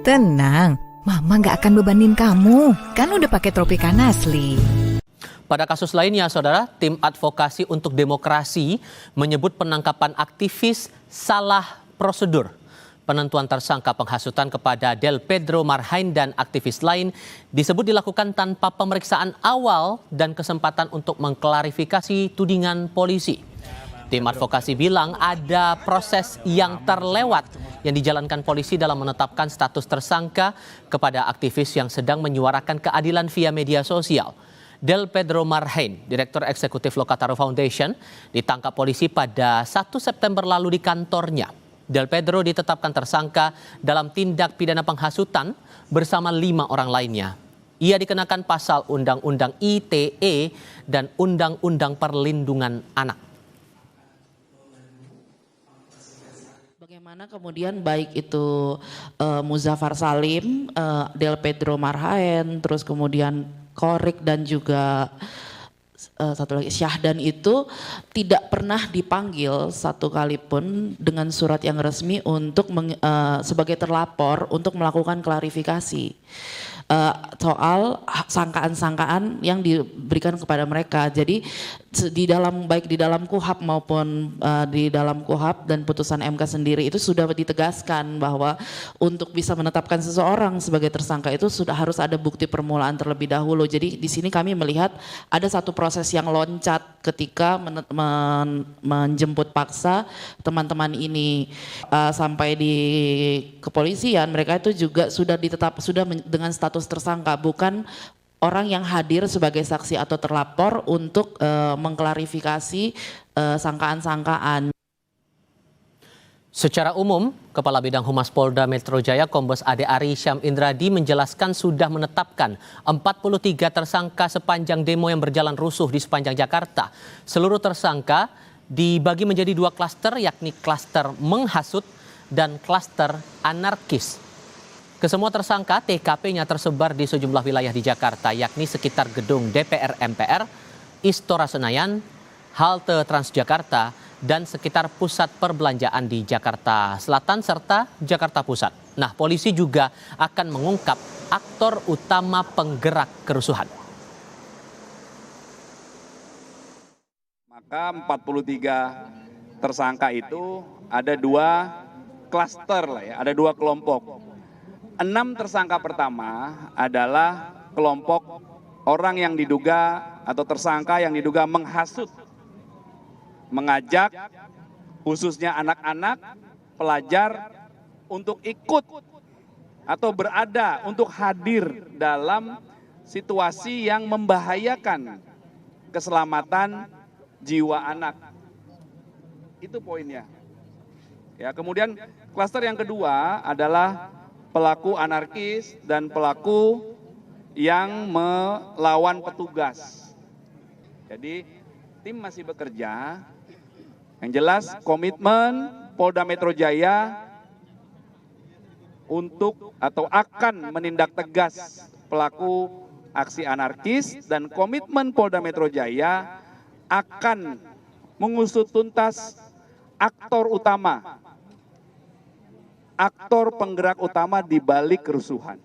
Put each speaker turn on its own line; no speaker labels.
Tenang, Mama nggak akan bebanin kamu. Kan udah pakai Tropicana asli.
Pada kasus lainnya, saudara, tim advokasi untuk demokrasi menyebut penangkapan aktivis salah prosedur. Penentuan tersangka penghasutan kepada Del Pedro Marhain dan aktivis lain disebut dilakukan tanpa pemeriksaan awal dan kesempatan untuk mengklarifikasi tudingan polisi. Tim advokasi bilang ada proses yang terlewat yang dijalankan polisi dalam menetapkan status tersangka kepada aktivis yang sedang menyuarakan keadilan via media sosial. Del Pedro Marhain, Direktur Eksekutif Lokataru Foundation, ditangkap polisi pada 1 September lalu di kantornya. Del Pedro ditetapkan tersangka dalam tindak pidana penghasutan bersama 5 orang lainnya. Ia dikenakan pasal Undang-Undang ITE dan Undang-Undang Perlindungan Anak.
Bagaimana kemudian baik itu Muzaffar Salim, Del Pedro Marhain, terus kemudian Qorik dan juga satu lagi Syahdan itu tidak pernah dipanggil satu kali pun dengan surat yang resmi untuk sebagai terlapor untuk melakukan klarifikasi soal sangkaan-sangkaan yang diberikan kepada mereka. Jadi baik di dalam KUHAP maupun di dalam KUHAP dan putusan MK sendiri itu sudah ditegaskan bahwa untuk bisa menetapkan seseorang sebagai tersangka itu sudah harus ada bukti permulaan terlebih dahulu. Jadi di sini kami melihat ada satu proses yang loncat ketika menjemput paksa teman-teman ini sampai di kepolisian. Mereka itu juga sudah dengan status tersangka, bukan orang yang hadir sebagai saksi atau terlapor untuk mengklarifikasi sangkaan-sangkaan.
Secara umum, Kepala Bidang Humas Polda Metro Jaya Kombes Ade Ari Syam Indradi menjelaskan sudah menetapkan 43 tersangka sepanjang demo yang berjalan rusuh di sepanjang Jakarta. Seluruh tersangka dibagi menjadi 2 klaster, yakni klaster menghasut dan klaster anarkis. Kesemua tersangka TKP-nya tersebar di sejumlah wilayah di Jakarta, yakni sekitar gedung DPR MPR, Istora Senayan, halte Transjakarta, dan sekitar pusat perbelanjaan di Jakarta Selatan serta Jakarta Pusat. Nah, polisi juga akan mengungkap aktor utama penggerak kerusuhan.
Maka 43 tersangka itu ada 2 klaster lah ya, ada 2 kelompok. 6 tersangka pertama adalah kelompok orang yang diduga atau tersangka yang diduga menghasut, mengajak khususnya anak-anak, pelajar untuk ikut atau berada untuk hadir dalam situasi yang membahayakan keselamatan jiwa anak. Itu poinnya. Ya, kemudian klaster yang kedua adalah pelaku anarkis dan pelaku yang melawan petugas. Jadi tim masih bekerja. Yang jelas komitmen Polda Metro Jaya untuk atau akan menindak tegas pelaku aksi anarkis, dan komitmen Polda Metro Jaya akan mengusut tuntas aktor utama, aktor penggerak utama di balik kerusuhan.